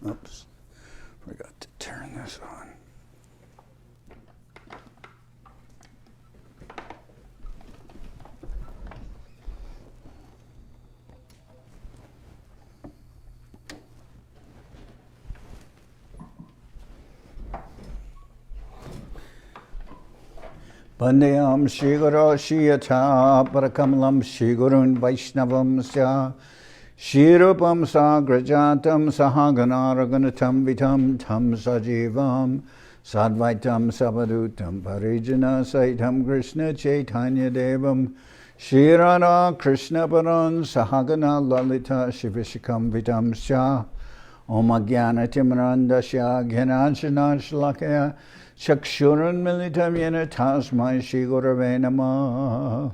Oops, forgot to turn this on. Bandeyam Shri Guru Shiyata Parakamalam Shri Gurun Vaishnavam Sya Shri Rupam Sagrajatam Sahagana Raghunatam Vitam Tam Sajivam Sadvaitam Savadutam Parijana Saitam Krishna Chaitanya Devam Shri Radha Krishna Paran Sahagana Lalita Shivishikam Vitam Sya Om Agyana Timrandasya Gyananshana Shlakaya Chakshurun Militam Yena Tasmai Shri Gurave Namah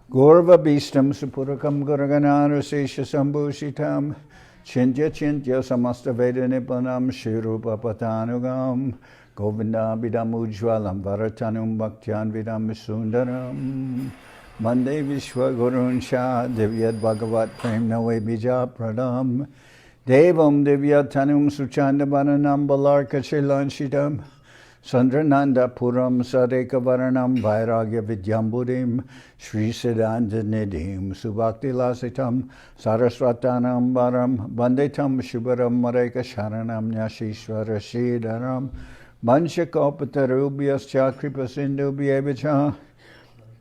Gaurva Bhistam Supurakam Guraganara Sesha Sambhushitam Chintya Chintya Samasta Veda Nipanam Shri Rupa Patanugam Govinda Bidam Ujwalam Bharatanum Bhaktyan Vidam Sundaram Mande Vishwa Gurun Shah Divyad Bhagavat Prem Nawe Bija Pradam Devam Divyatanum Suchanda Baranam Balarka Shilanshitam Sandrananda Puram Sadeka Varanam Vairagya Vidyambudim Sri Siddhanta Nidhim Subhakti Lasitam Saraswatanam Varam Bandetam Shubharam Mareka Sharanam Nyashishwara Shidaram Banshakopatarubyas Chakripa Sindhu Bhyevacha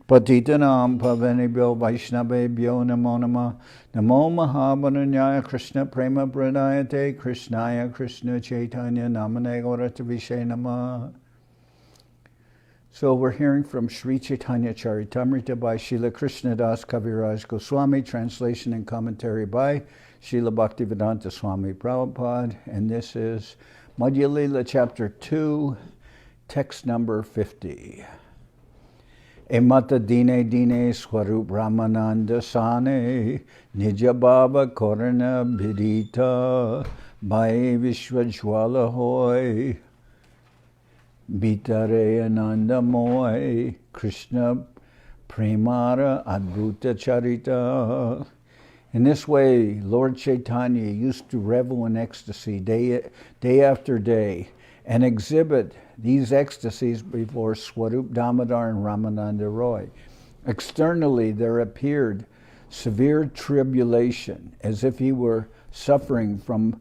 Patitanam Pavanibhyo Vaishnavebhyo Namo Namah Namo Mahabharanyaya Krishna Prema Pranayate Krishnaya Krishna Chaitanya Namane Gaurata Vishe Namah. So we're hearing from Sri Chaitanya Charitamrita by Srila Krishna das Kaviraj Goswami, translation and commentary by Srila Bhaktivedanta Swami Prabhupada, and this is Madhya-lila chapter 2, text number 50. Emata dine dine swarup Ramananda sane Nija baba korana bhidita Bhai vishwajwala hoy Bitare ananda moy Krishna premara adbhuta charita. In this way, Lord Chaitanya used to revel in ecstasy day after day and exhibit these ecstasies before Swarup Damodar and Ramananda Roy. Externally, there appeared severe tribulation, as if he were suffering from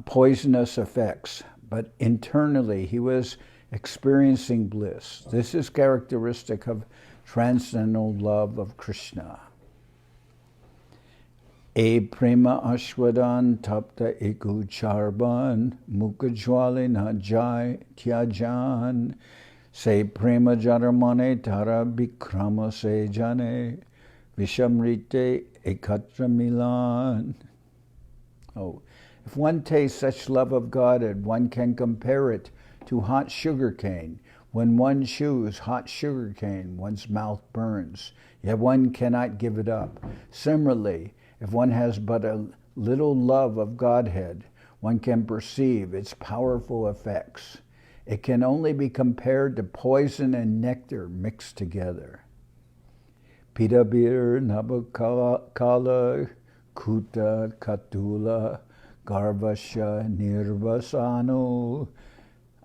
poisonous effects, but internally he was experiencing bliss. This is characteristic of transcendental love of Krishna. E prema ashwadan tapta iku charban mukajwali na jai tyajan se prema jaramane tara bikrama se jane vishamrite ekatra milan. Oh, if one tastes such love of God, one can compare it to hot sugar cane. When one chews hot sugar cane, one's mouth burns, yet one cannot give it up. Similarly, if one has but a little love of Godhead, one can perceive its powerful effects. It can only be compared to poison and nectar mixed together. Pidabir nabakala kuta katula garvasha nirvasano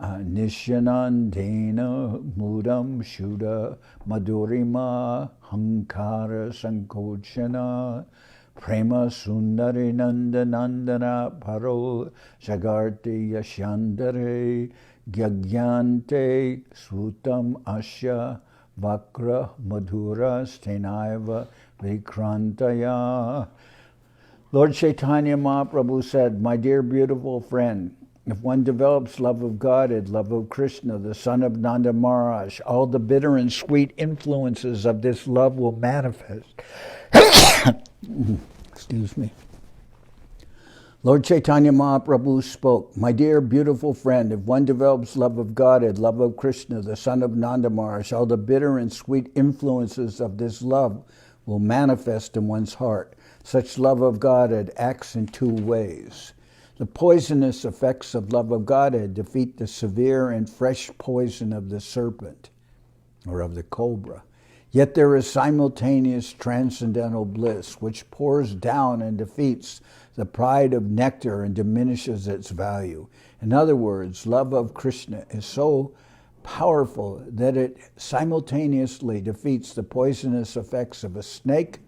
Nishyanandena mudam shuddha madurima hankara sankochana prema sundari nandana paro jagarti yashandare gyagyante sutam asya vakra madhura stenaiva vikrantaya. Lord Chaitanya Mahaprabhu said, "My dear beautiful friend, if one develops love of God and love of Krishna, the son of Nanda Maharaj, all the bitter and sweet influences of this love will manifest." Excuse me. Lord Chaitanya Mahaprabhu spoke, "My dear beautiful friend, if one develops love of God and love of Krishna, the son of Nanda Maharaj, all the bitter and sweet influences of this love will manifest in one's heart. Such love of Godhead acts in two ways. The poisonous effects of love of Godhead defeat the severe and fresh poison of the serpent or of the cobra. Yet there is simultaneous transcendental bliss, which pours down and defeats the pride of nectar and diminishes its value. In other words, love of Krishna is so powerful that it simultaneously defeats the poisonous effects of a snake,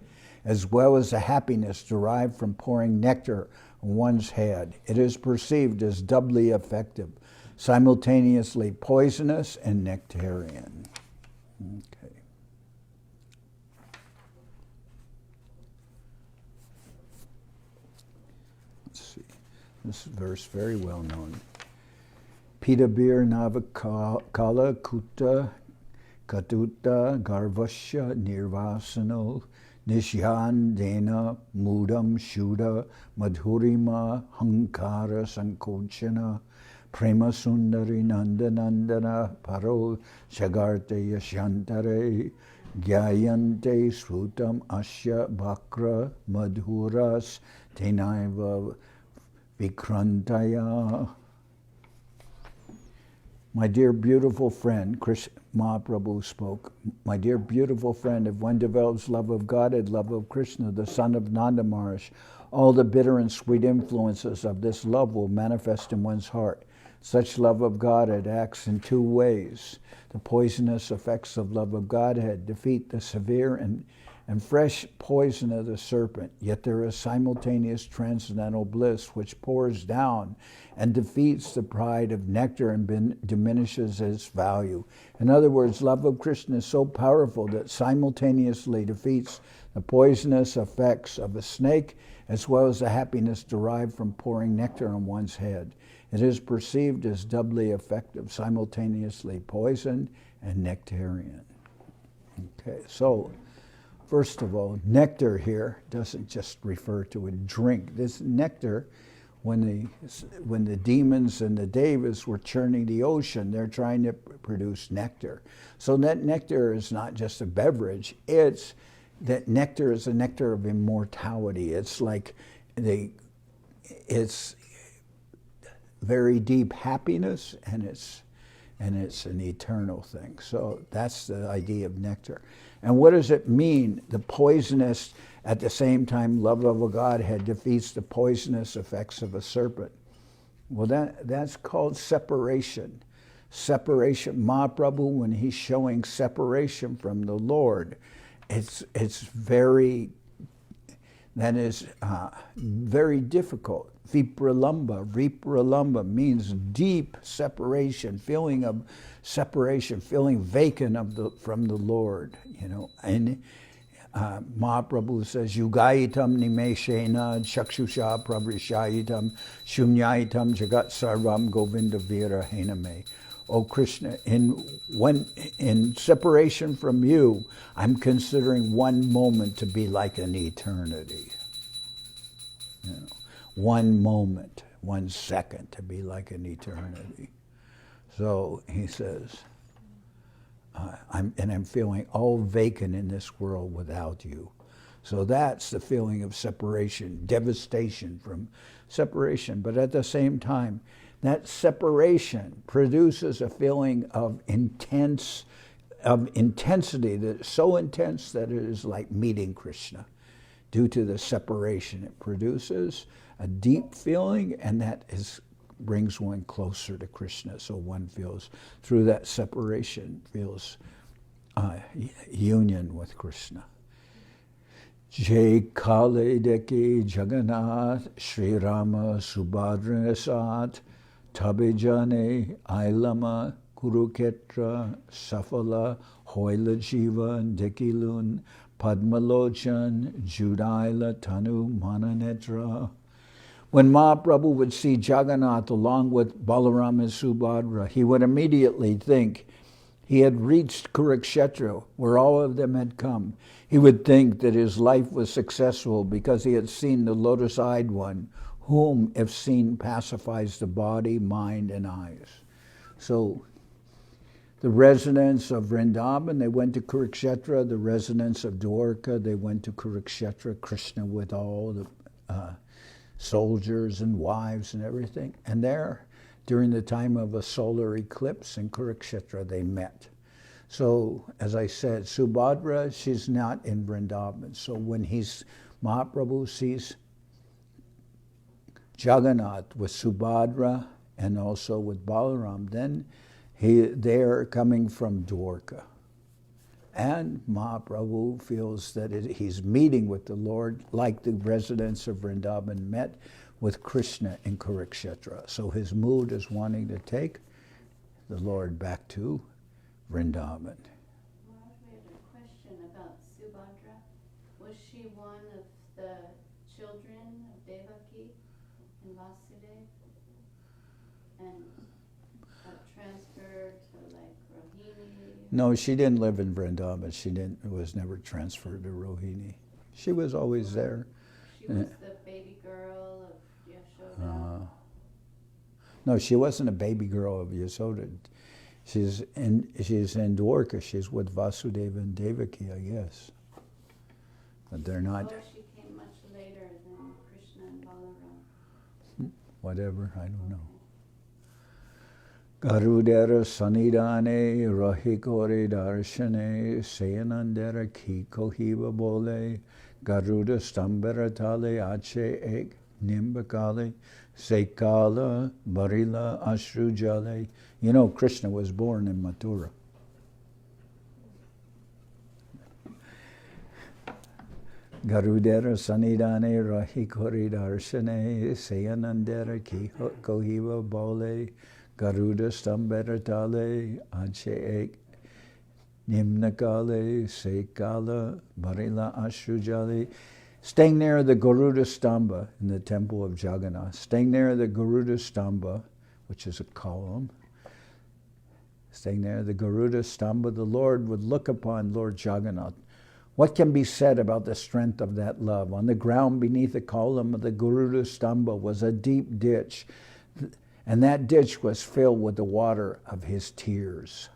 as well as the happiness derived from pouring nectar on one's head. It is perceived as doubly effective, simultaneously poisonous and nectarian. Okay. Let's see. This verse very well known. Pitabir navakala kuta katuta garvasya nirvasano nishyandena mudam shuddha madhurima hankara sankochana prema sundari nandanandana paro shagarte yashantare gyayante srutam asya bhakra madhuras tenaiva vikrantaya. My dear beautiful friend, Mahaprabhu spoke, my dear beautiful friend, if one develops love of God and love of Krishna, the son of Nanda Maharaj, all the bitter and sweet influences of this love will manifest in one's heart. Such love of Godhead acts in two ways. The poisonous effects of love of Godhead defeat the severe and fresh poison of the serpent, yet there is simultaneous transcendental bliss which pours down and defeats the pride of nectar and diminishes its value. In other words, love of Krishna is so powerful that simultaneously defeats the poisonous effects of a snake, as well as the happiness derived from pouring nectar on one's head. It is perceived as doubly effective, simultaneously poison and nectarian. Okay, so first of all, nectar here doesn't just refer to a drink. This nectar, when the demons and the devas were churning the ocean, they're trying to produce nectar. So that nectar is not just a beverage. That nectar is a nectar of immortality. It's like it's very deep happiness, and it's an eternal thing. So that's the idea of nectar. And what does it mean? The poisonous, at the same time, love of a Godhead defeats the poisonous effects of a serpent. Well, that's called separation. Separation. Mahaprabhu, when he's showing separation from the Lord, it's very difficult. Vipralamba means deep separation, feeling of separation, feeling vacant from the Lord, And Mahaprabhu says, Yugaitam nimeshena chakshusha prabhishayitam shunyaitam jagat sarvam govinda vira hename. O Krishna, in separation from you, I'm considering one moment to be like an eternity. One moment, 1 second to be like an eternity. So he says, I'm feeling all vacant in this world without you. So that's the feeling of separation, devastation from separation. But at the same time, that separation produces a feeling of intensity that is so intense that it is like meeting Krishna. Due to the separation, it produces a deep feeling, and that brings one closer to Krishna. So one feels, through that separation, feels union with Krishna. Jai Kale Deki Jagannath Sri Rama Subhadra Sat Tabejane Ailama Kuruketra Safala Hoila Jiva Dekilun Padmalochan Judaila Tanu Mananetra. When Mahaprabhu would see Jagannath along with Balaram and Subhadra, he would immediately think he had reached Kurukshetra, where all of them had come. He would think that his life was successful because he had seen the lotus-eyed one, whom, if seen, pacifies the body, mind, and eyes. So the residents of Vrindavan, they went to Kurukshetra. The residents of Dwarka, they went to Kurukshetra, Krishna with all the soldiers and wives and everything. And there, during the time of a solar eclipse in Kurukshetra, they met. So, as I said, Subhadra, she's not in Vrindavan. So when Mahaprabhu sees Jagannath with Subhadra and also with Balaram, then they're coming from Dwarka. And Mahaprabhu feels that he's meeting with the Lord like the residents of Vrindavan met with Krishna in Kurukshetra. So his mood is wanting to take the Lord back to Vrindavan. Maharaj, we have a question about Subhadra. Was she one of the children of Devaki and Vasudev? And transferred to like Rohini? No, she didn't live in Vrindavan. She was never transferred to Rohini. She was always there. She was the baby girl of Yashoda? No, she wasn't a baby girl of Yashoda. She's in Dwarka. She's with Vasudeva and Devaki, I guess. But they're not. Oh, she came much later than Krishna and Balaram. Whatever, I don't know. Garudera sanidane rahikore darshane sayanandera ki kohiva bole Garuda stambaratale ache ek nimbakale sekala barila ashrujale. You know, Krishna was born in Mathura. Garudera sanidane rahikore darshane sayanandera ki kohiva bole Garuda stambaratale ache ek nimnakale sekala barila ashrujale. Staying near the Garuda Stamba in the temple of Jagannath, staying near the Garuda Stamba, which is a column, staying near the Garuda Stamba, the Lord would look upon Lord Jagannath. What can be said about the strength of that love? On the ground beneath the column of the Garuda Stamba was a deep ditch, and that ditch was filled with the water of his tears.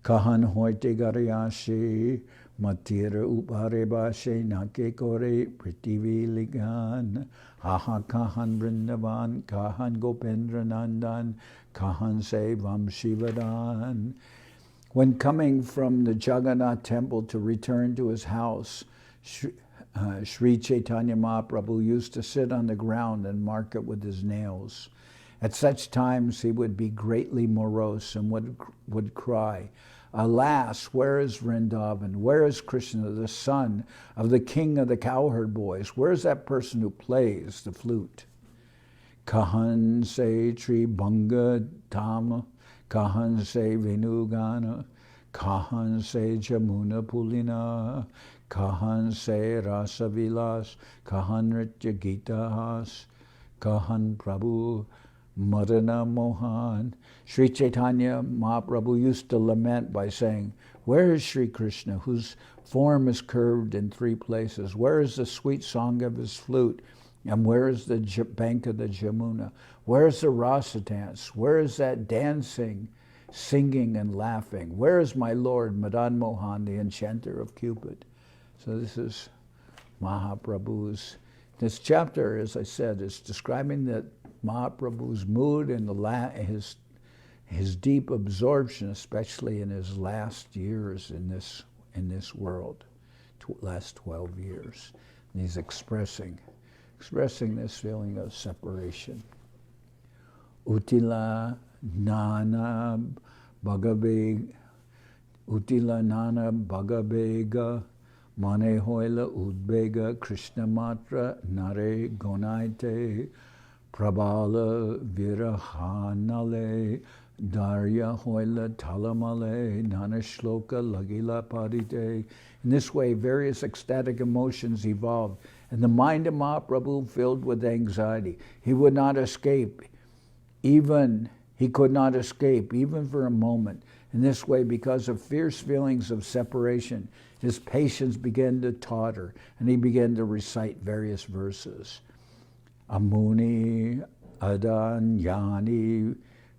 Kahan hoite garayashi, matira upare bashe nake kore prithvi ligan, aha kahan Vrindavan, kahan Gopendra Nandan, kahan se Vamshivadan. When coming from the Jagannath temple to return to his house, Sri Chaitanya Mahaprabhu used to sit on the ground and mark it with his nails. At such times he would be greatly morose and would cry, "Alas, where is Vrindavan? Where is Krishna, the son of the king of the cowherd boys? Where is that person who plays the flute? Kahan se Tri Bhanga Tama, Kahan se Venugana, Kahan se Jamuna Pulina, Kahan se Rasa Vilas, Kahan Nritya Gita Has, Kahan Prabhu Madana Mohan." Sri Chaitanya Mahaprabhu used to lament by saying, "Where is Sri Krishna, whose form is curved in three places? Where is the sweet song of his flute? And where is the bank of the Jamuna? Where is the rasa dance? Where is that dancing, singing, and laughing? Where is my Lord Madan Mohan, the enchanter of Cupid?" So this is Mahaprabhu's. This chapter, as I said, is describing that Mahaprabhu's mood and his deep absorption, especially in his last years in this world, last 12 years. And he's expressing this feeling of separation. Utila nana bhagavega mane hoila udbega Krishna matra nare gonaite prabala virahanale darya hoila talamale nana shloka lagila padite. In this way, various ecstatic emotions evolved, and the mind of Mahaprabhu filled with anxiety. He could not escape, even for a moment. In this way, because of fierce feelings of separation, his patience began to totter, and he began to recite various verses. Amuni adanyani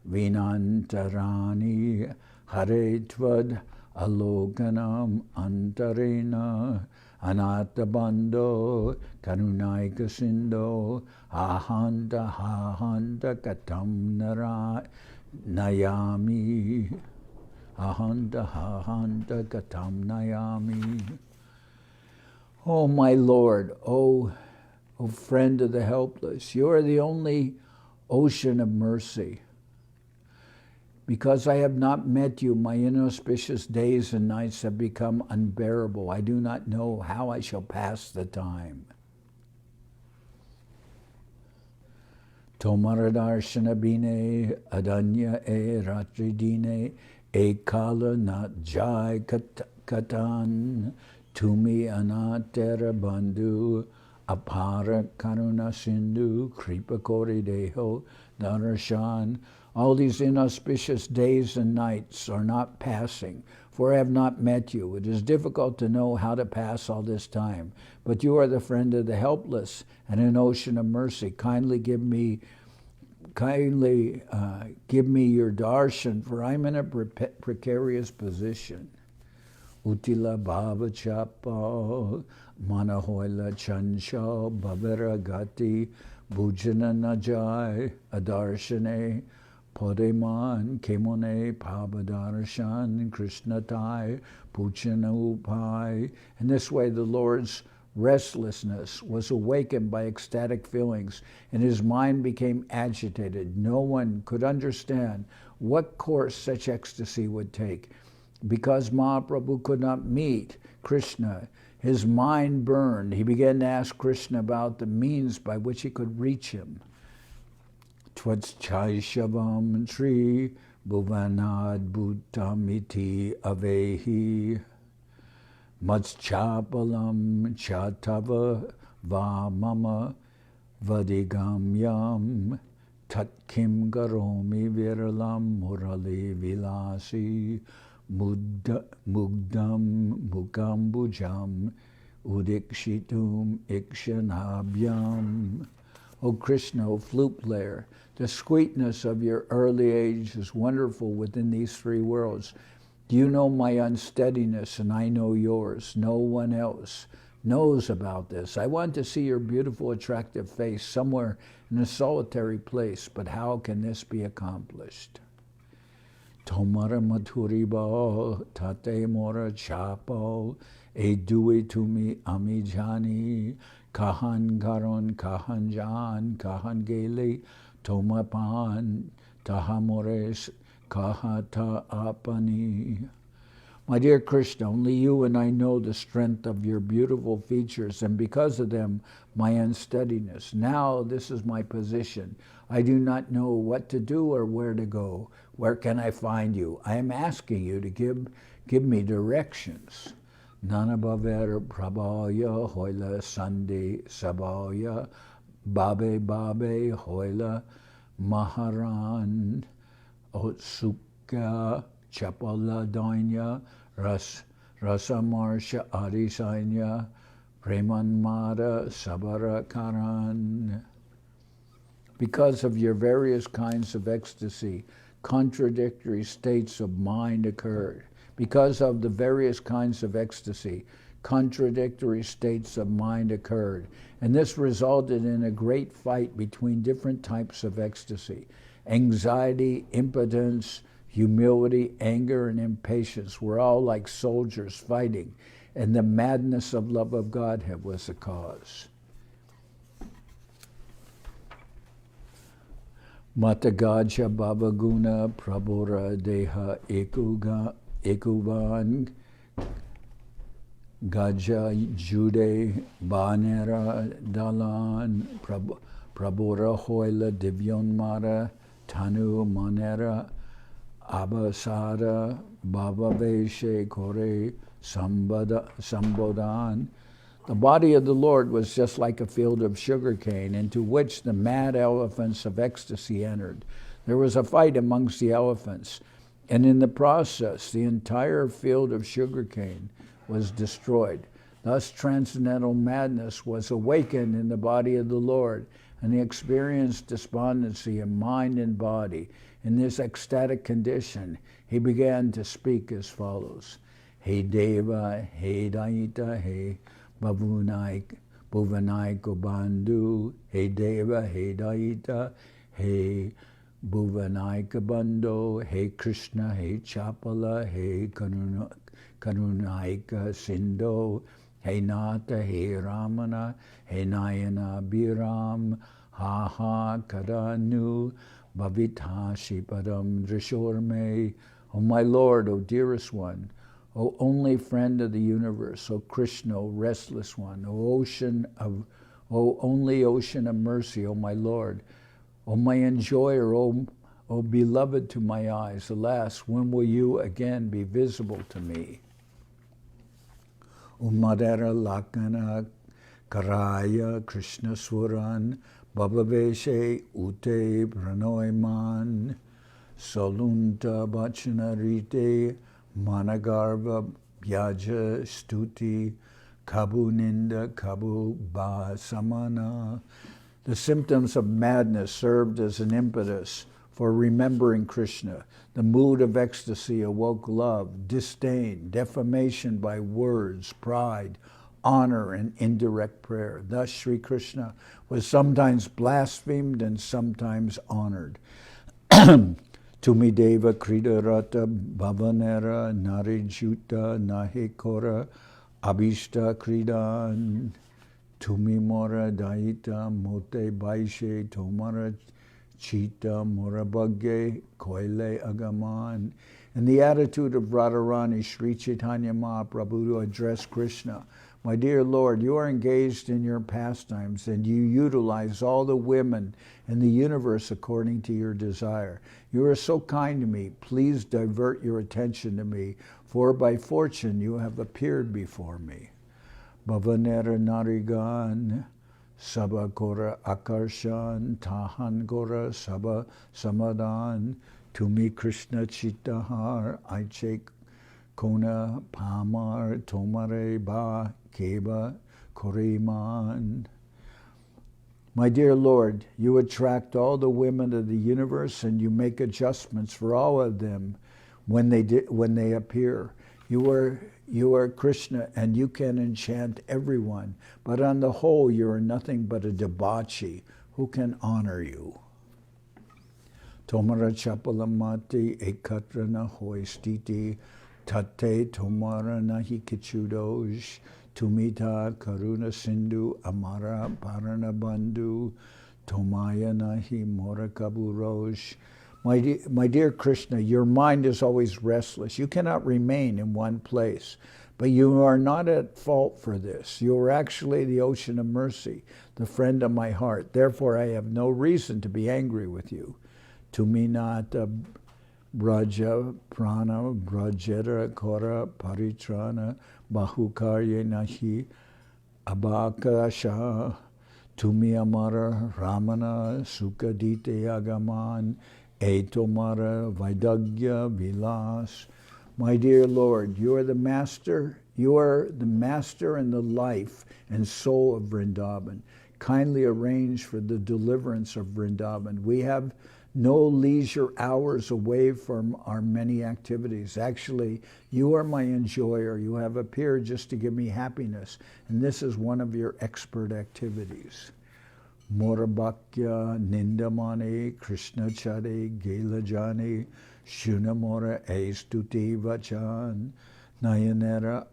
vinantarani haretvad alokanam antarena anatabando karunaika sindo ahanta katam nayami. ahanta hahanta gatam nayami. Oh, my Lord, oh friend of the helpless, you are the only ocean of mercy. Because I have not met you, my inauspicious days and nights have become unbearable. I do not know how I shall pass the time. Tomaradharshana bine adanya e ratridine e kala nat jai katan tumi anatera bandhu apara karuna sindhu kripa kori deho dararshan. All these inauspicious days and nights are not passing, for I have not met you. It is difficult to know how to pass all this time, but you are the friend of the helpless and an ocean of mercy. Kindly give me your darshan, for I'm in a precarious position. Utila bhava chapa manahoila chansha bhavara gati bhujana najai adarshane Podeman, Kemone, Pabadarshan, Krishnatai, Puchana Upai. In this way, the Lord's restlessness was awakened by ecstatic feelings, and his mind became agitated. No one could understand what course such ecstasy would take. Because Mahaprabhu could not meet Krishna, his mind burned. He began to ask Krishna about the means by which he could reach him. Tvatschaishavam Sri Bhuvanad Bhutamiti Avehi Matschapalam Chatava Va Mama Vadigamyam Tatkim Garomi Viralam Murali Vilasi Mugdam Mukambujam Udikshitum Ikshanabhyam. O Krishna, O flute player, the sweetness of your early age is wonderful within these three worlds. Do you know my unsteadiness, and I know yours? No one else knows about this. I want to see your beautiful, attractive face somewhere in a solitary place, but how can this be accomplished? Tomara maturiba tate mora chapo e dui tumi amijani kahan garon kahan jan kahan geli tomapan tahamores kahata apani. My dear Krishna, only you and I know the strength of your beautiful features, and because of them, my unsteadiness. Now this is my position. I do not know what to do or where to go. Where can I find you? I am asking you to give me directions. Nanabhaver prabhaya hoila sandi sabhaya babe babe hoila maharan otsukya chapala dainya rasamarsha arisanya premanmada sabarakaran. Because of your various kinds of ecstasy, contradictory states of mind occurred. Because of the various kinds of ecstasy, contradictory states of mind occurred. And this resulted in a great fight between different types of ecstasy. Anxiety, impotence, humility, anger, and impatience were all like soldiers fighting, and the madness of love of Godhead was the cause. Matagaja Bhavaguna Prabhura Deha Ekuvan Gaja Jude Banera Dalan Prabhura Hoila Divyonmara Tanu Manera Abasara Bhavaveshe Kore Sambodan. The body of the Lord was just like a field of sugarcane into which the mad elephants of ecstasy entered. There was a fight amongst the elephants, and in the process, the entire field of sugarcane was destroyed. Thus, transcendental madness was awakened in the body of the Lord, and he experienced despondency in mind and body. In this ecstatic condition, he began to speak as follows. He Deva, He Daita, He Bhavunai Bhuvanai Bandhu, He Deva, He Daita, He Bhuvanaika Bando, He Krishna, He Chapala, He Karunaika Sindo, He Nata, He Ramana, He Nayana Biram, Ha Ha Kadanu, Bhavita Shipadam Drishorme. O my Lord, O dearest one, O only friend of the universe, O Krishna, O restless one, O only ocean of mercy, O my Lord, O my enjoyer, O beloved to my eyes, alas, when will you again be visible to me? O Madhara Lakana Karaya Krishna Swaran Babaveshe Ute Pranoyman Solunta Bachanarite Managarva Bhyaja Stuti Kabu Ninda Kabu Ba Samana. The symptoms of madness served as an impetus for remembering Krishna. The mood of ecstasy awoke love, disdain, defamation by words, pride, honor, and indirect prayer. Thus, Sri Krishna was sometimes blasphemed and sometimes honored. Tumideva Kridarata Bhavanera Narijuta Nahekora Abhishta Kridan Tumimora Daita Mote Baishe Tomara Chita Morabagge Koile Agaman. In the attitude of Radharani, Sri Chaitanya Mahaprabhu to address Krishna, my dear Lord, you are engaged in your pastimes and you utilize all the women in the universe according to your desire. You are so kind to me. Please divert your attention to me, for by fortune you have appeared before me. Bhavanera Narigan, Sabha Kora Akarshan, Tahan Gora Sabha Samadan, Tumi Krishna Chittahar, Aiche Kona Pamar, Tomare Ba, Keba Koriman. My dear Lord, you attract all the women of the universe and you make adjustments for all of them when they appear. You are Krishna and you can enchant everyone, but on the whole you are nothing but a debauchee. Who can honor you? Tomara chapalamati ekatrana hoistiti tate tomara nahi kichudoj tumita karuna sindhu amara parana bandhu tomaya nahi morakaburoj. My dear Krishna, your mind is always restless. You cannot remain in one place, but you are not at fault for this. You are actually the ocean of mercy, the friend of my heart. Therefore, I have no reason to be angry with you. Tuminata Braja Prana Brajera Kora Paritrana Bahukarye Nahi Abakasha Tumi Amara Ramana Sukadite Agaman Etomara Vaidagya Vilas. My dear Lord, you are the master. You are the master and the life and soul of Vrindavan. Kindly arrange for the deliverance of Vrindavan. We have no leisure hours away from our many activities. Actually, you are my enjoyer. You have appeared just to give me happiness, and this is one of your expert activities. Morabhakya Nindamani Krishna Chari Gelajani Shunamora Estuti Vachan Nayanera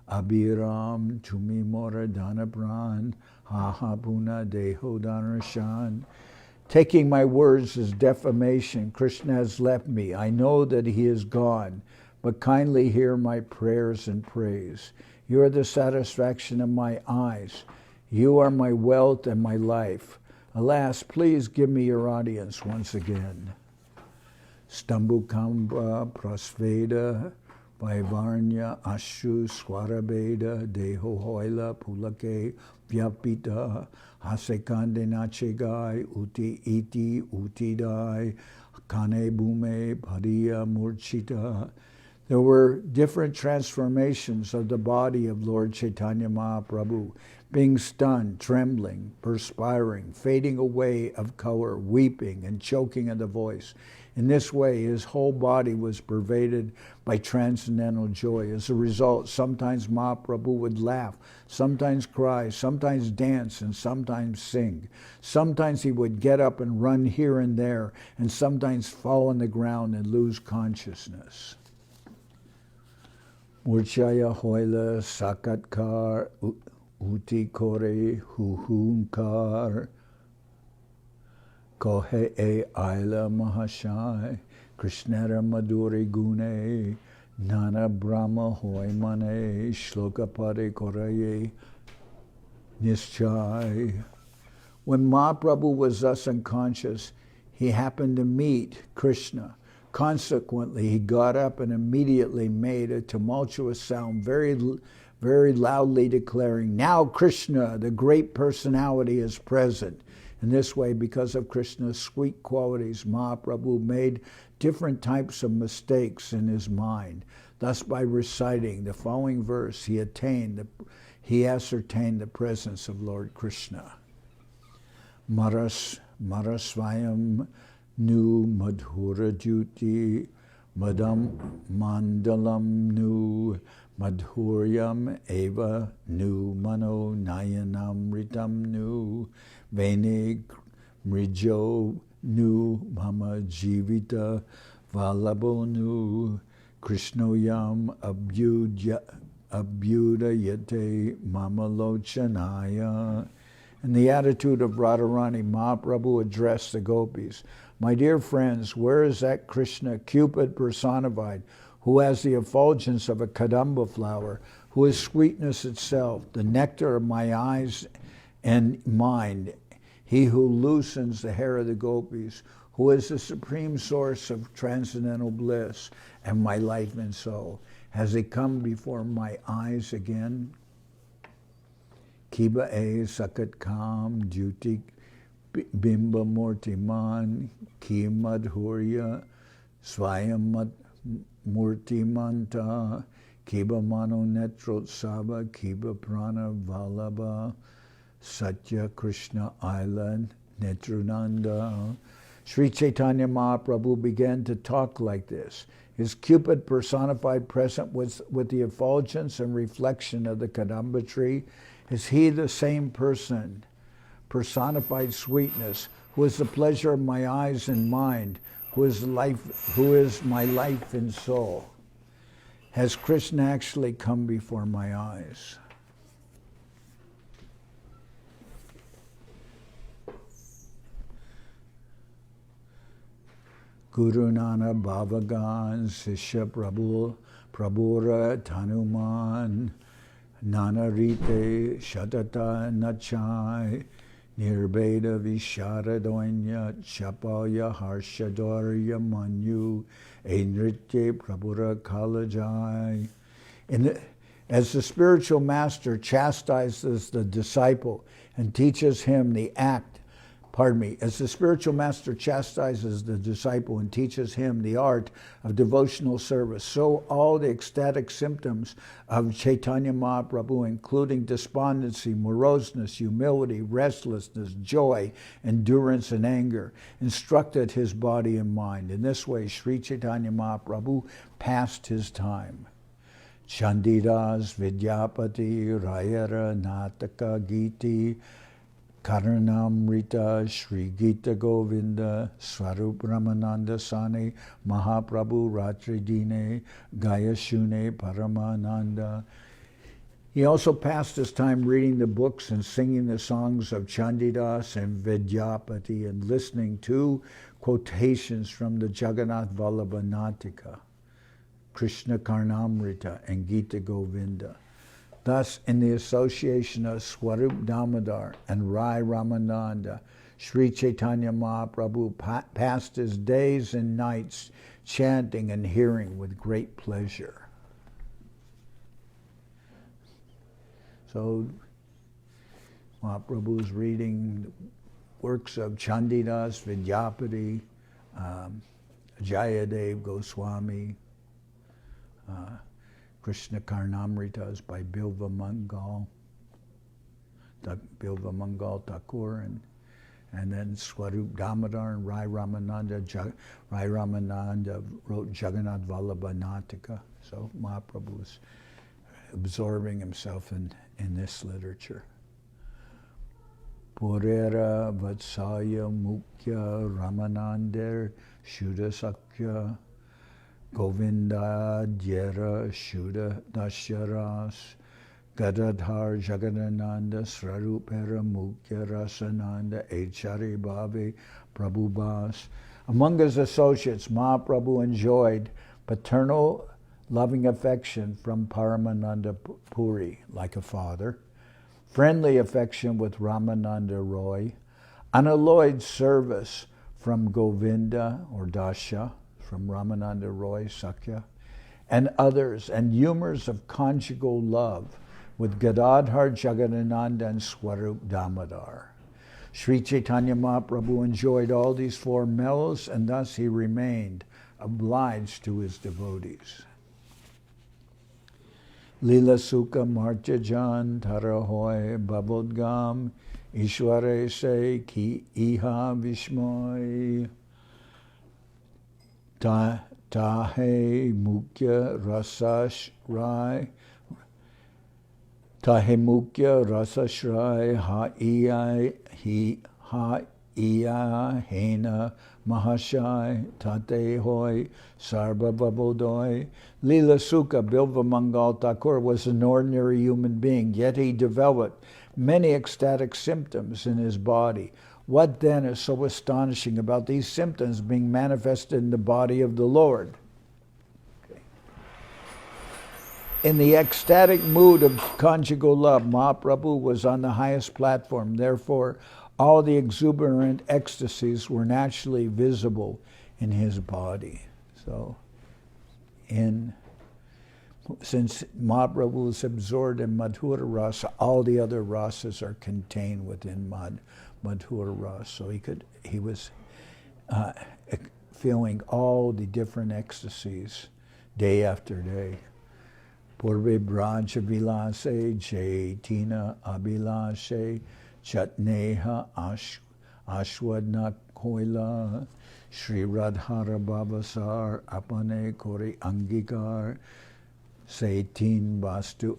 Abhiram Tumimora Danabran Hahabuna Deho Dhanarashan. Taking my words as defamation, Krishna has left me. I know that he is gone, but kindly hear my prayers and praise. You are the satisfaction of my eyes. You are my wealth and my life. Alas, please give me your audience once again. Stambukamba Prasveda Vaivarnya Ashu Swarabeda Deho Hoila Pulake Vyapita Hasekande Nachegai Uti Iti Utidai Kane Bume Padiya Murchita. There were different transformations of the body of Lord Chaitanya Mahaprabhu, being stunned, trembling, perspiring, fading away of color, weeping, and choking of the voice. In this way, his whole body was pervaded by transcendental joy. As a result, sometimes Mahaprabhu would laugh, sometimes cry, sometimes dance, and sometimes sing. Sometimes he would get up and run here and there, and sometimes fall on the ground and lose consciousness. Murchaya hoila sakatkar uti kore huhunkar kohe e aila mahashai krishnara madhuri gune nana brahma hoy mane shloka pare koraye nischai. When Mahaprabhu was thus unconscious, he happened to meet Krishna. Consequently, he got up and immediately made a tumultuous sound, very, very loudly declaring, "Now Krishna, the great personality, is present." In this way, because of Krishna's sweet qualities, Mahaprabhu made different types of mistakes in his mind. Thus, by reciting the following verse, he ascertained the presence of Lord Krishna. Marasvayam nu madhura juti madam mandalam nu madhuryam eva nu mano nayanamritam nu vene mrijo nu mama jivita valabo nu krishnoyam abhyudayate mama lochanaya. In the attitude of Radharani, Mahaprabhu addressed the gopis. "My dear friends, where is that Krishna, Cupid personified, who has the effulgence of a kadamba flower, who is sweetness itself, the nectar of my eyes and mind, he who loosens the hair of the gopis, who is the supreme source of transcendental bliss and my life and soul? Has he come before my eyes again? Kiba e sakat kam duti bimba mortiman ki madhurya swayam murtimanta kiba mano netrotsava kiba prana valabha satya Krishna island netrunanda." Sri Chaitanya Mahaprabhu began to talk like this. Is Cupid personified present with the effulgence and reflection of the Kadamba tree? Is he the same person, personified sweetness, who is the pleasure of my eyes and mind, who is my life and soul? Has Krishna actually come before my eyes? Guru Nana Bhavagan Sishya Prabhura Tanuman Nana Rite Shatata Nachai Nirbeda Visharadonya Chapaya Harshadorya Manyu Enritye Prabhura Kalajai. As the spiritual master chastises the disciple and teaches him the as the spiritual master chastises the disciple and teaches him the art of devotional service, so all the ecstatic symptoms of Chaitanya Mahaprabhu, including despondency, moroseness, humility, restlessness, joy, endurance, and anger, instructed his body and mind. In this way, Sri Chaitanya Mahaprabhu passed his time. Chandidas Vidyapati Rayara Nataka Giti Karanamrita Shri Gita Govinda Swarup Ramananda Sane Mahaprabhu Ratridine Gayashune Paramananda. He also passed his time reading the books and singing the songs of Chandidas and Vidyapati and listening to quotations from the Jagannath Vallabha Natika, Krishna Karnamrita, and Gita Govinda. Thus, in the association of Swarup Damodar and Rai Ramananda, Sri Chaitanya Mahaprabhu passed his days and nights chanting and hearing with great pleasure. So, Mahaprabhu is reading works of Chandidas, Vidyapati, Jayadev Goswami, Krishna Karnamritas by Bilva Mangal Thakur, And then Swarup Damodar and Rai Ramananda wrote Jagannath Vallabha Natika. So Mahaprabhu was absorbing himself in this literature. Purera Vatsaya Mukhya Ramanander Shuddha Sakya Govinda Dhyara Shuddha Dasyaras Gadadhar Jagadananda Srarupera Mukhya Rasananda Echari Bhave Prabhubas. Among his associates, Mahaprabhu enjoyed paternal loving affection from Paramananda Puri, like a father, friendly affection with Ramananda Roy, unalloyed service from Govinda or Dasya, from Ramananda Roy Sakya, and others, and humors of conjugal love with Gadadhar Jagadananda and Swarup Damodar. Sri Chaitanya Mahaprabhu enjoyed all these four mellows, and thus he remained obliged to his devotees. Lila Sukha Martyajan Tarahoy Babodgam Ishware Se Ki Iha Vishmoy Tahe Mukhya Rasashrai Tahe Mukhya Rasashrai Ha Iya Hena Mahashai Tate Hoy Sarva Babodoy. Lila Sukha Bilva Mangal Thakur was an ordinary human being, yet he developed many ecstatic symptoms in his body. What then is so astonishing about these symptoms being manifested in the body of the Lord? In the ecstatic mood of conjugal love, Mahaprabhu was on the highest platform. Therefore, all the exuberant ecstasies were naturally visible in his body. So, since Mahaprabhu was absorbed in Madhura Rasa, all the other rasas are contained within Madhura Rasa. So he was feeling all the different ecstasies day after day. Purve Braja Vilase Jaitina Abhilashe Chatneha Ashwadna Koila Shri Radhara Babasar Apane Kori Angikar Saitin Vastu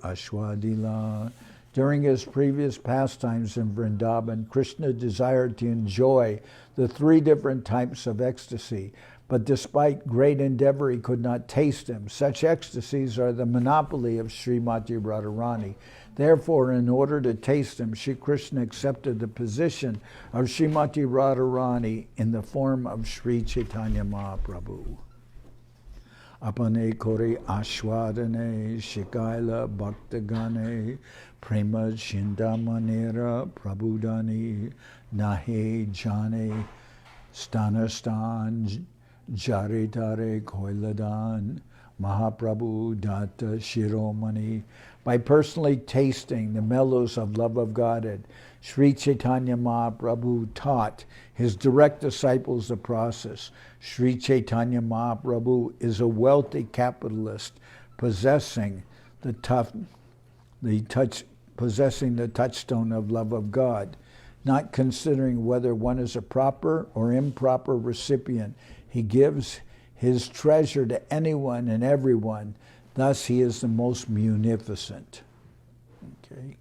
Ashwadila. During his previous pastimes in Vrindavan, Krishna desired to enjoy the three different types of ecstasy, but despite great endeavor, he could not taste them. Such ecstasies are the monopoly of Srimati Radharani. Therefore, in order to taste them, Sri Krishna accepted the position of Srimati Radharani in the form of Sri Chaitanya Mahaprabhu. Apane Kori Ashwadane Shikaila Bhaktagane Prema Chindamanera Prabhudani Nahe Jane Stanastan Jaritare Koiladan Mahaprabhu Datta Shiromani. By personally tasting the mellows of love of Godhead, Sri Chaitanya Mahaprabhu taught his direct disciples the process. Sri Chaitanya Mahaprabhu is a wealthy capitalist possessing the touchstone of love of God, not considering whether one is a proper or improper recipient. He gives his treasure to anyone and everyone. Thus, he is the most munificent. Okay.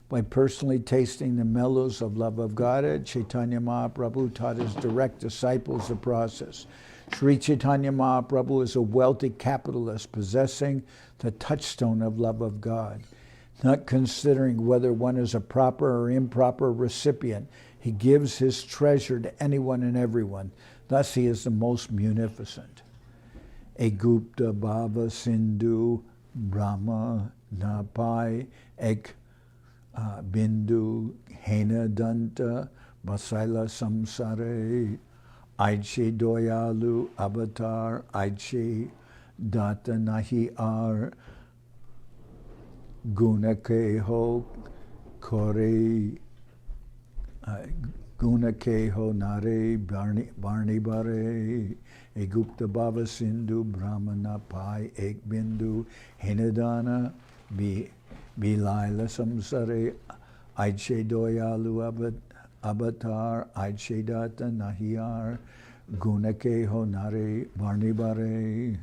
By personally tasting the mellows of love of Godhead, Chaitanya Mahaprabhu taught his direct disciples the process. Sri Chaitanya Mahaprabhu is a wealthy capitalist possessing the touchstone of love of God. Not considering whether one is a proper or improper recipient, he gives his treasure to anyone and everyone. Thus he is the most munificent. A Gupta Bhava Sindhu Brahma Napai Ek Bindu Hena Danta Basaila Samsare Aiche Doyalu Avatar Aiche Data Nahi Ar Gunakeho Kore Gunakeho Nare Barni Bare A Gupta Bhava Sindhu Brahmana Pai Ek Bindu Hinadana Bilaila samsare aiche doyalu avatar aiche data nahiar gunake honare varnibare.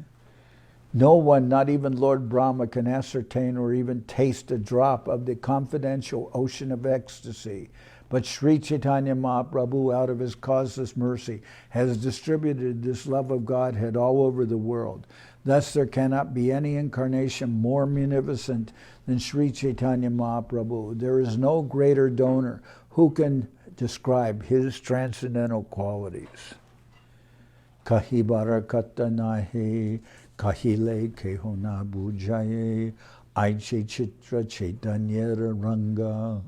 No one, not even Lord Brahma, can ascertain or even taste a drop of the confidential ocean of ecstasy. But Sri Chaitanya Mahaprabhu, out of his causeless mercy, has distributed this love of Godhead all over the world. Thus there cannot be any incarnation more munificent than Sri Chaitanya Mahaprabhu. There is no greater donor who can describe his transcendental qualities. Kahi barakata nahi, kahile kehona bujaye, aiche chitra chaitanya ranga.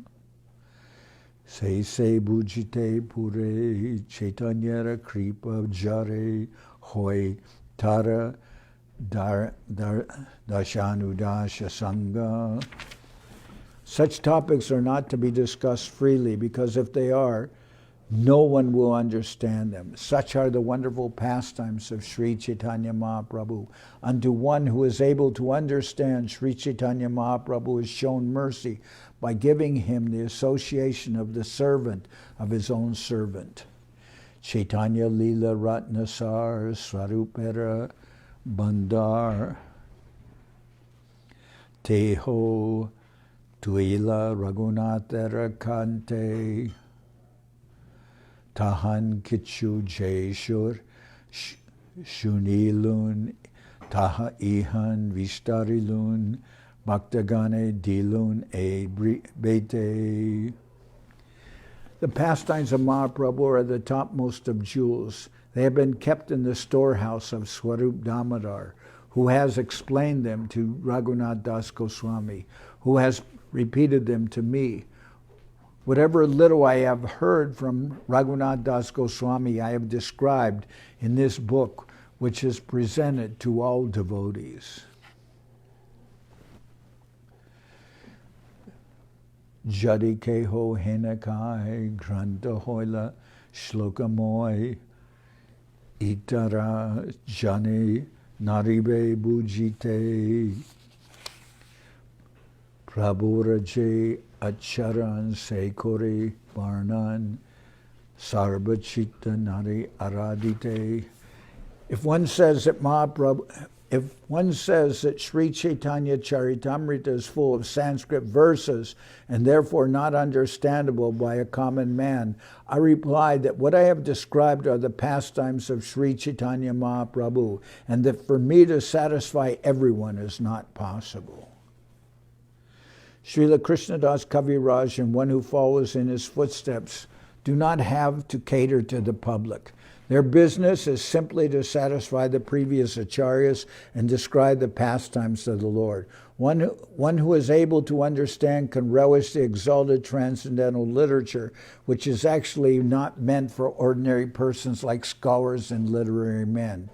Se bujite pure, chaitanya kripa jare, hoy tara dashanudasha sangha. Such topics are not to be discussed freely, because if they are, no one will understand them. Such are the wonderful pastimes of Sri Chaitanya Mahaprabhu. Unto one who is able to understand, Sri Chaitanya Mahaprabhu has shown mercy by giving him the association of the servant of his own servant. Chaitanya-lila ratnasar swarupera bandar teho tuila raghunatera kante tahan kichu jeshur shunilun taha ihan vistarilun bhaktagane dilun e bete. The pastimes of Mahaprabhu are the topmost of jewels. They have been kept in the storehouse of Swarup Damodar, who has explained them to Raghunath Das Goswami, who has repeated them to me. Whatever little I have heard from Raghunath Das Goswami, I have described in this book, which is presented to all devotees. Jadi keho henakai granta hoila shlokamoy itara jane naribe bujite prabhuraje acharan sekore varnan sarvachita nari aradite. If one says that Sri Chaitanya Charitamrita is full of Sanskrit verses and therefore not understandable by a common man, I replied that what I have described are the pastimes of Sri Chaitanya Mahaprabhu, and that for me to satisfy everyone is not possible. Srila Krishna das Kaviraj and one who follows in his footsteps do not have to cater to the public. Their business is simply to satisfy the previous acharyas and describe the pastimes of the Lord. One who is able to understand can relish the exalted transcendental literature, which is actually not meant for ordinary persons like scholars and literary men.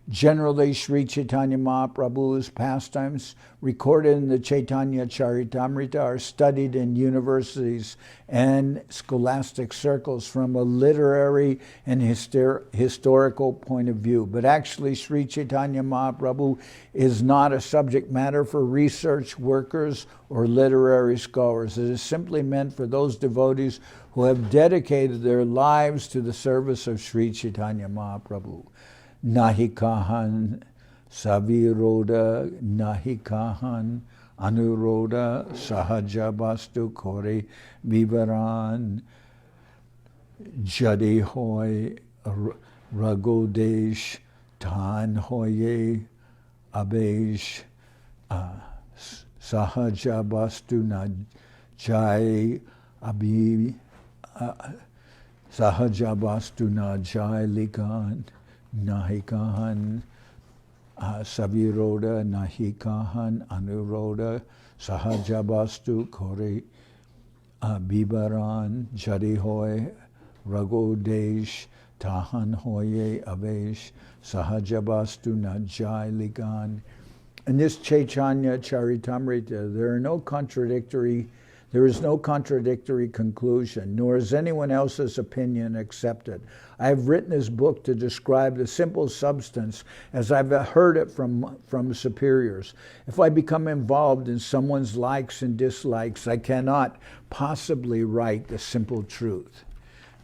Generally, Sri Chaitanya Mahaprabhu's pastimes recorded in the Chaitanya Charitamrita are studied in universities and scholastic circles from a literary and historical point of view. But actually, Sri Chaitanya Mahaprabhu is not a subject matter for research workers or literary scholars. It is simply meant for those devotees who have dedicated their lives to the service of Sri Chaitanya Mahaprabhu. Nahi kahan saviroda, nahi kahan anuroda, sahaja bastu kore vivaran, jadi hoy ragodesh, tan hoye abesh, sahaja bastu na jai abi, sahaja bastu na jai likan. Nahi kahan saviroda, nahi kahan anuroda, sahajabastu kore bibaran, jadi hoy ragodesh, tahan hoye avesh, sahajabastu najai ligan. In this Chaitanya Charitamrita, there are no contradictory There is no contradictory conclusion, nor is anyone else's opinion accepted. I have written this book to describe the simple substance as I've heard it from superiors. If I become involved in someone's likes and dislikes, I cannot possibly write the simple truth.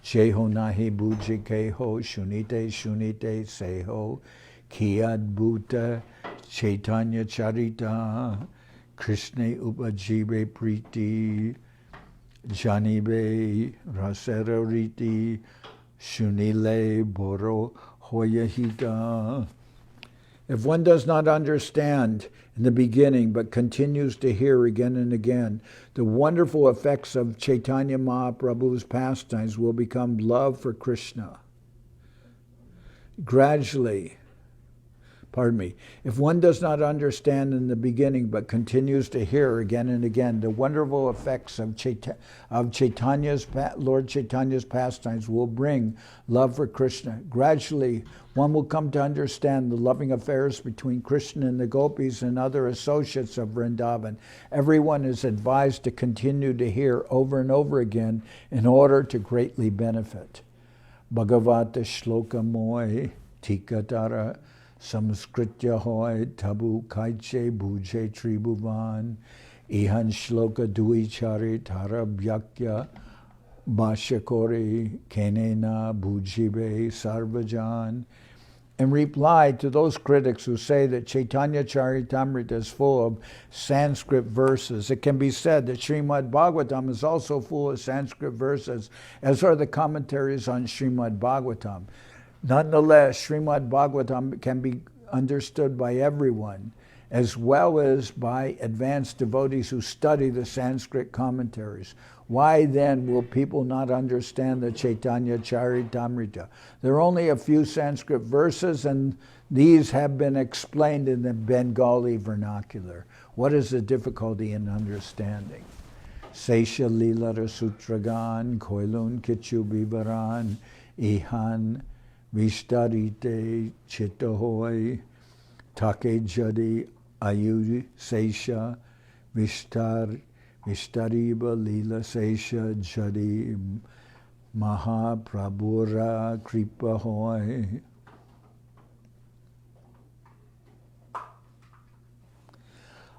Jeho nahi buji keho, shunite shunite seho, kiad bhuta Chaitanya Charita, Krishna upajibe priti, janibe rasera riti, shunile boro hoyahita. If one does not understand in the beginning but continues to hear again and again, the wonderful effects of Chaitanya Mahaprabhu's pastimes will become love for Krishna. Gradually, if one does not understand in the beginning but continues to hear again and again, the wonderful effects of Lord Chaitanya's pastimes will bring love for Krishna. Gradually, one will come to understand the loving affairs between Krishna and the gopis and other associates of Vrindavan. Everyone is advised to continue to hear over and over again in order to greatly benefit. Bhagavata shloka moy tikatara Samskritya hoy tabu kaiche bhuje tribhuvan ihan shloka duichari tara bhyakya bhashakori kenena bhujibe sarvajan. In reply to those critics who say that Chaitanya Charitamrita is full of Sanskrit verses, it can be said that Srimad Bhagavatam is also full of Sanskrit verses, as are the commentaries on Srimad Bhagavatam. Nonetheless, Srimad Bhagavatam can be understood by everyone, as well as by advanced devotees who study the Sanskrit commentaries. Why then will people not understand the Chaitanya Charitamrita? There are only a few Sanskrit verses, and these have been explained in the Bengali vernacular. What is the difficulty in understanding? Seisha Lilara Sutragan, Koilun Kichu Bibaran, Ihan Vistarite Chittahoy, Take Jadi Ayudi Seisha, Vistariba Lila Seisha Jadi Mahaprabhura Kripa Hoy.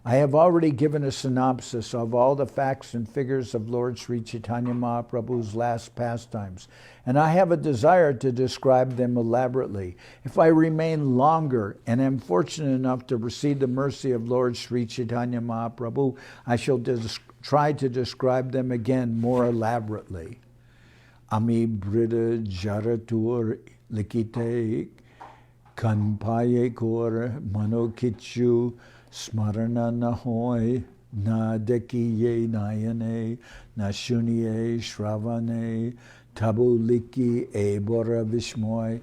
I have already given a synopsis of all the facts and figures of Lord Sri Chaitanya Mahaprabhu's last pastimes, and I have a desire to describe them elaborately. If I remain longer and am fortunate enough to receive the mercy of Lord Sri Chaitanya Mahaprabhu, I shall try to describe them again more elaborately. Ami Brida Jaratur Likite Kanpaye Kor Manokichu Smarana Nahoy, Na Dekiye Nayane, Na Shuniye Shravane, Tabuliki Ebora Vishmoy.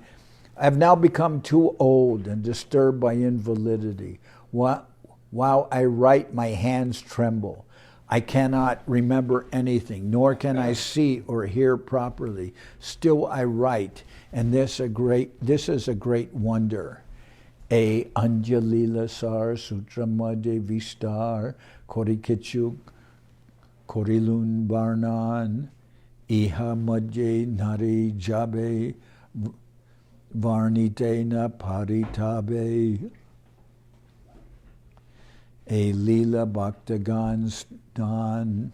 I have now become too old and disturbed by invalidity. While I write, my hands tremble. I cannot remember anything, nor can I see or hear properly. Still I write, and this is a great wonder. A Antya-lila Sar Sutra Madhya Vistar Korikichuk Korilun Barnan Iha Madhya Nari Jabe Varnite Na Paritabe A Lila Bhaktagan Stan.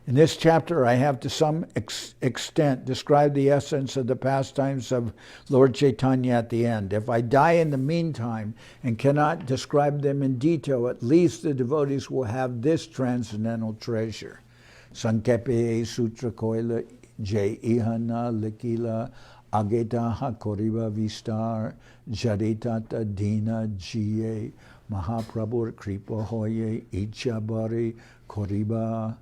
In this chapter, I have to some extent described the essence of the pastimes of Lord Chaitanya at the end. If I die in the meantime and cannot describe them in detail, at least the devotees will have this transcendental treasure. Sankepe Sutra Koila Jai Ihana Likila Agetaha Koriba Vistar Jaritata Dina Jiye Mahaprabhu Kripa Hoye Ichabari Koriba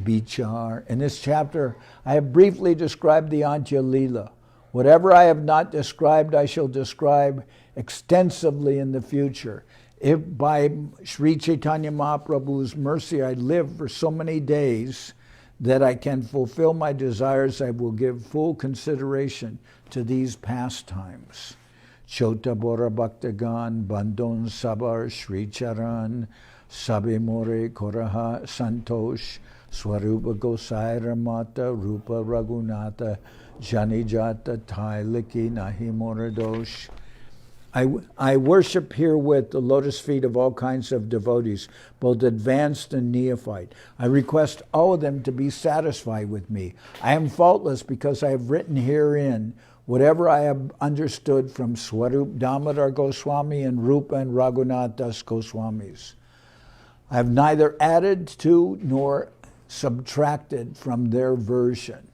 Bichar. In this chapter, I have briefly described the Antya-lila. Whatever I have not described, I shall describe extensively in the future. If by Sri Chaitanya Mahaprabhu's mercy I live for so many days that I can fulfill my desires, I will give full consideration to these pastimes. Chota Bora Bhaktagan, Bandon Sabar, Sri Charan, Sabe More Koraha Santosh, Swarupa Gosaira Mata, Rupa Raghunatha, Janijata Tailiki Nahi Moradosh. I worship here with the lotus feet of all kinds of devotees, both advanced and neophyte. I request all of them to be satisfied with me. I am faultless because I have written herein whatever I have understood from Swarup Damodar Goswami and Rupa and Raghunath Das Goswamis. I have neither added to nor subtracted from their version.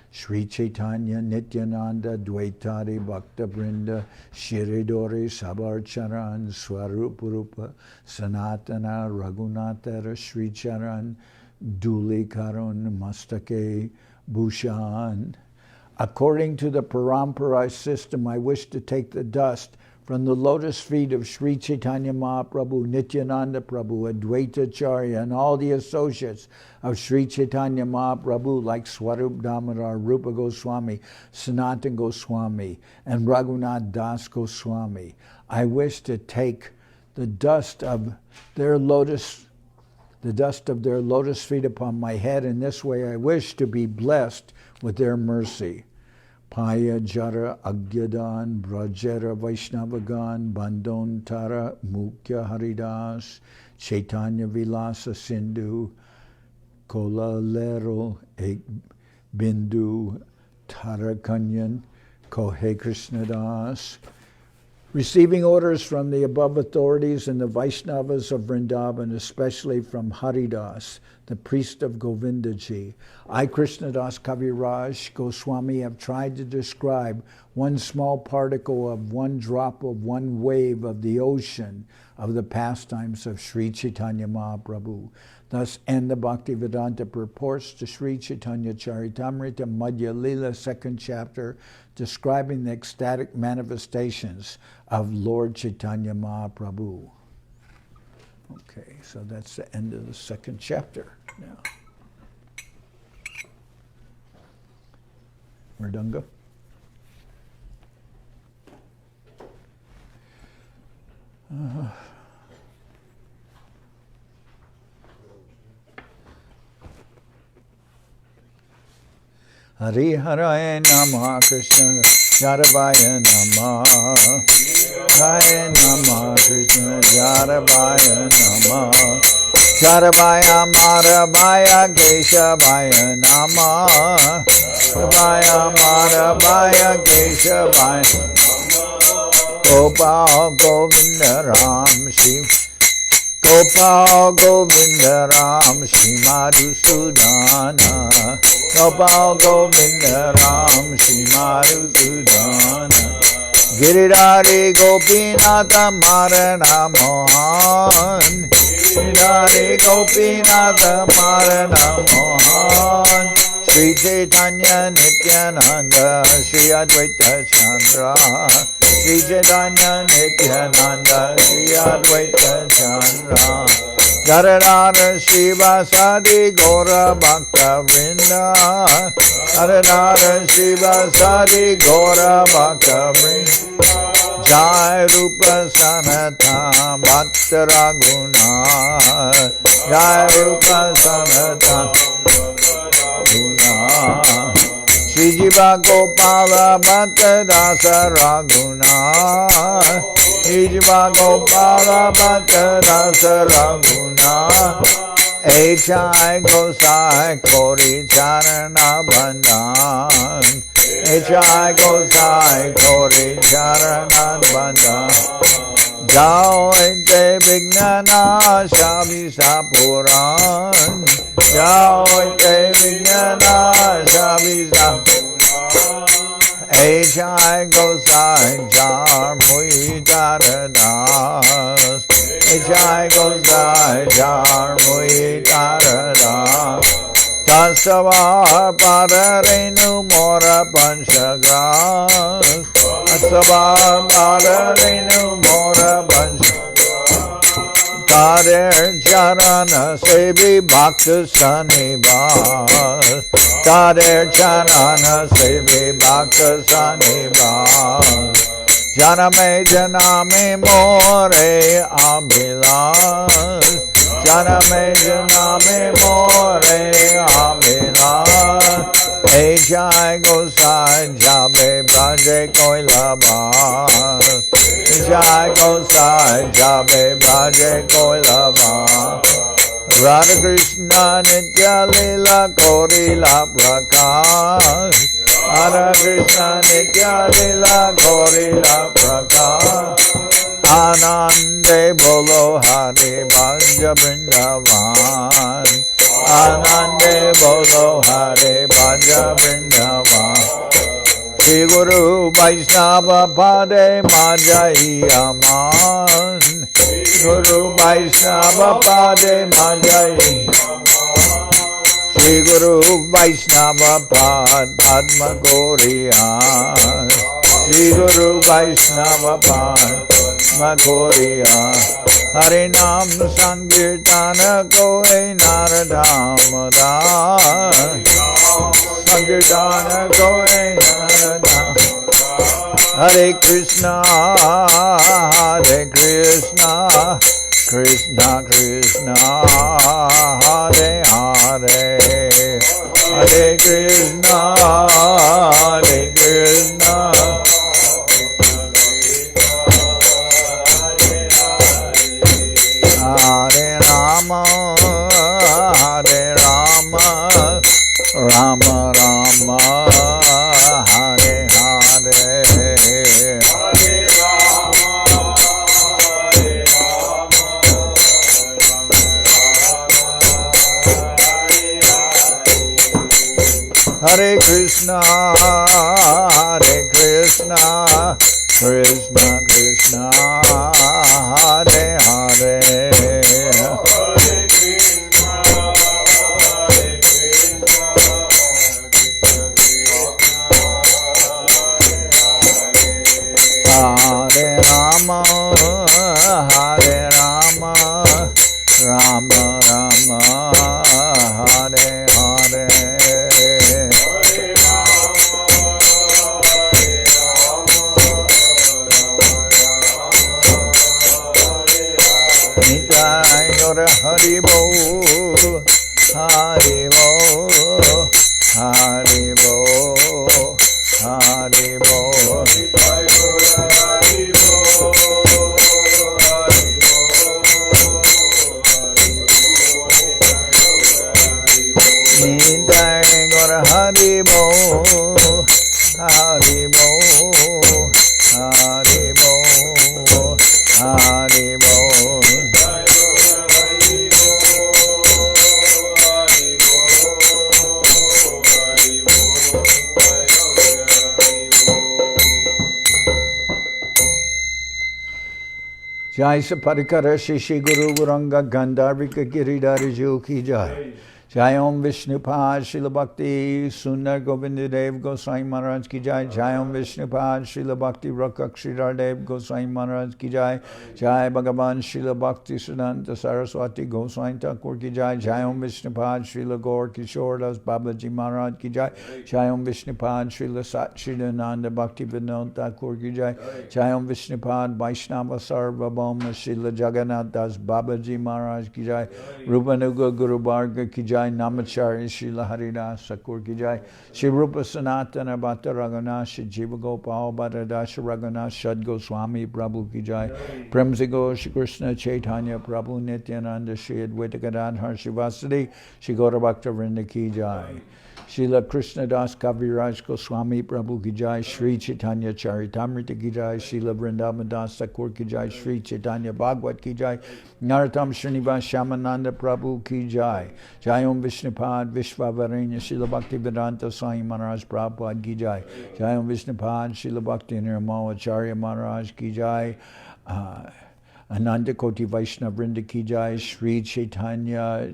Sri Chaitanya Nityananda Dvaitari Bhakta Brinda Shiridori Sabarcharan Swarupurupa Sanatana Raghunatara Sri Charan Duli Karun Mastake Bhushan. According to the Parampara system, I wish to take the dust from the lotus feet of Sri Chaitanya Mahaprabhu, Nityananda Prabhu, Advaita Acharya, and all the associates of Sri Chaitanya Mahaprabhu like Swarup Damodar, Rupa Goswami, Sanatan Goswami, and Raghunath Das Goswami. I wish to take the dust of their lotus feet upon my head. In this way I wish to be blessed with their mercy. Paya Jara Agyadan Brajera Vaishnavagan Bandon Tara Mukhya Haridas Chaitanya Vilasa Sindhu Kola Lero Ek Bindu Tarakanyan Kohe Krishnadas. Receiving orders from the above authorities and the Vaishnavas of Vrindavan, especially from Haridas, the priest of Govindaji, I, Krishna das Kaviraj Goswami, have tried to describe one small particle of one drop of one wave of the ocean of the pastimes of Sri Chaitanya Mahaprabhu. Thus end the Bhaktivedanta purports to Sri Chaitanya Charitamrita, Madhya-lila, 2nd chapter, describing the ecstatic manifestations of Lord Chaitanya Mahaprabhu. Okay, so that's the end of the 2nd chapter now. Mridanga. Hari Haraya Namah Krishna Jaravaya Namah Haraya Namah Krishna Jaravaya Namah Jaravaya Maravaya Keshavaya Namah Jaravaya Maravaya Keshavaya Gopal Govinda Ram Shri Gopal Govinda Ram Shri Madhusudana Gopal Govinda Ram Shri Madhusudana Giridhari Gopinatha Marana Mohan Giridhari Gopinatha Marana Mohan Sri Chaitanya Nityananda Sri Advaita Chandra Sri Chaitanya Nityananda Sri Advaita Chandra Janardan Shiva Sadi Gora Bhakta Vrinda Janardan Shiva Sadi Gora Bhakta Vrinda Jai Rupa Sanatana Bhatta Raghunatha Jai Rupa Sanatana Sri Jiva Gopala Bhatta Dasa Raghunatha Sri Jiva Gopala Bhatta Dasa Raghunatha Echai Gosai Kori Charana Bandhan Echai Gosai Kori Charana Bandhan Jao Ete Vignana Shabi Sapuran Jao Ete Vignana Shabi Sapuran Echai Gosai Jar Mui Taradas Echai Gosai Jar Mui Taradas Tasavar Padarenu Mora Panchagras Tasavar Padarenu Mora Panchagras Tader Charana Sevi Bhakta Sanivas Tader Charana Sevi Bhakta Sanivas Janame Janame More Abhilas Janame Janame More Amila Jai Gosai Jabe Braje Koilaba Jai Gosai Jabe Braje Koilaba Radha Krishna Antya-lila Korila Prakash Radha Krishna Antya-lila Korila Prakash Anande Bolo Hari Bhanja Vrindavan Anande Bolo Hari Bhanja Vrindavan Shri Guru Vaishnava Pade Majai Aman Guru Vaishnava Pade Majai Shri Guru Vaishnava Pad Padma Goriya Shri Guru Vaishnava Pad Padma Goriya Hari Nam Sankirtana Koi Naradam Sankirtana Koi Naradam Hare Krishna Krishna Krishna Hare Hare Hare Krishna Hare Rama Rama Rama Hare Hare Hare Krishna Krishna Krishna Hare Hare Hare Rama Rama Rama Hare Hare Nitai Gaura Hari Bo Hari Bo Hari Bo Hari Bo Nitai Gaura Hari Bo Hari Bo Hari Bo Hari Bo Jai Saparikara Shishi Guru Guranga Gandharvika Giridhari Ju Ki Jai. Jai Om Vishnupad Srila Bhakti Sundar Govindadev Goswami Maharaj Ki Jai. Jai Om Vishnupad Srila Bhakti Rakak Sridhardev Goswami Maharaj Ki Jai. Jai Bhagavan Srila Bhakti Siddhanta Saraswati Goswami Thakur Ki Jai. Jai Om Vishnupad Srila Gaur Kishore Das Babaji Maharaj Ki Jai. Jai Om Vishnupad Srila Sat Shridananda Bhakti Vinod Thakur Ki Jai. Jai Om Vishnupad Vaishnava Sarvabhauma Srila Jagannath Das Babaji Maharaj Ki Jai. Rupanuga Guru Bharga Ki Jai. Namachari Srila Haridas Thakur Ki Jai. Shri Rupa Sanatana Bhatta Raghunath Shri Jiva Gopal Bhatta Dasha Raghunath Shad Goswami Prabhu Ki Jai. Premsigo Shri Krishna Chaitanya Prabhu Nityananda Shri Advaita Gadadhar Shivasadi Shri Gaura Bhakta Vrinda Ki Jai. Srila Krishna das Kaviraj Goswami Prabhu Ki Jai. Sri Chaitanya Charitamrita Ki Jai. Srila Vrindavan Das Thakur Ki Jai. Sri Chaitanya Bhagavad Ki Jai. Narottam Srinivas Shamananda Prabhu Ki Jai. Jai Om Vishnupad Vishwavarenya Srila Bhakti Vedanta Swami Maharaj Prabhupada Ki Jai. Jai Om Vishnupad Srila Bhakti Nirmal Acharya Maharaj Ki Jai. Ananda Koti Vaishnava Vrinda Ki Jai. Sri Chaitanya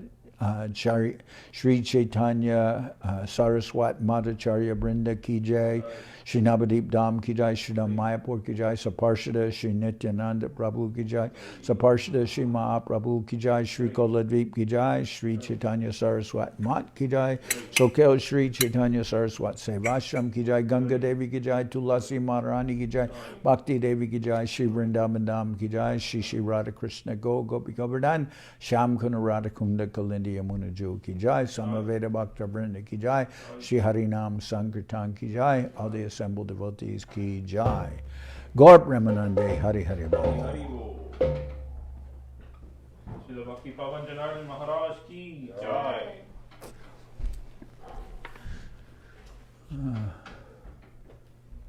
Sri Chaitanya Saraswat Madhacharya Brinda Ki Jai, Shri Navadip Dham Ki Jai, Shri Dham Mayapur Ki Jai, Saparshada Shri Nityananda Prabhu Ki Jai, Saparshada Shri Mahaprabhu Ki Jai, Shri Koladvip Ki Jai, Shri Chaitanya Saraswat Mat Ki Jai, Soquel Shri Chaitanya Saraswat Sevashram Ki Jai, Ganga Devi Ki Jai, Tulasi Maharani Ki Jai, Bhakti Devi Ki Jai, Shri Vrindavan Dham Ki Jai, Shri Shri Radha Krishna Go Gopi Govardhan, Sham Kuna Radha Kunda Kalindi Yamuna Jo Ki Jai, Samaveda Bhakta Vrinda Ki Jai, Shri Harinam Sankirtan Ki Jai, all the assembled devotees Ki Jai. Gaur Premanande Hari Hari Bol. Srila Bhakti Pavan Janardan Maharaj Ki Jai.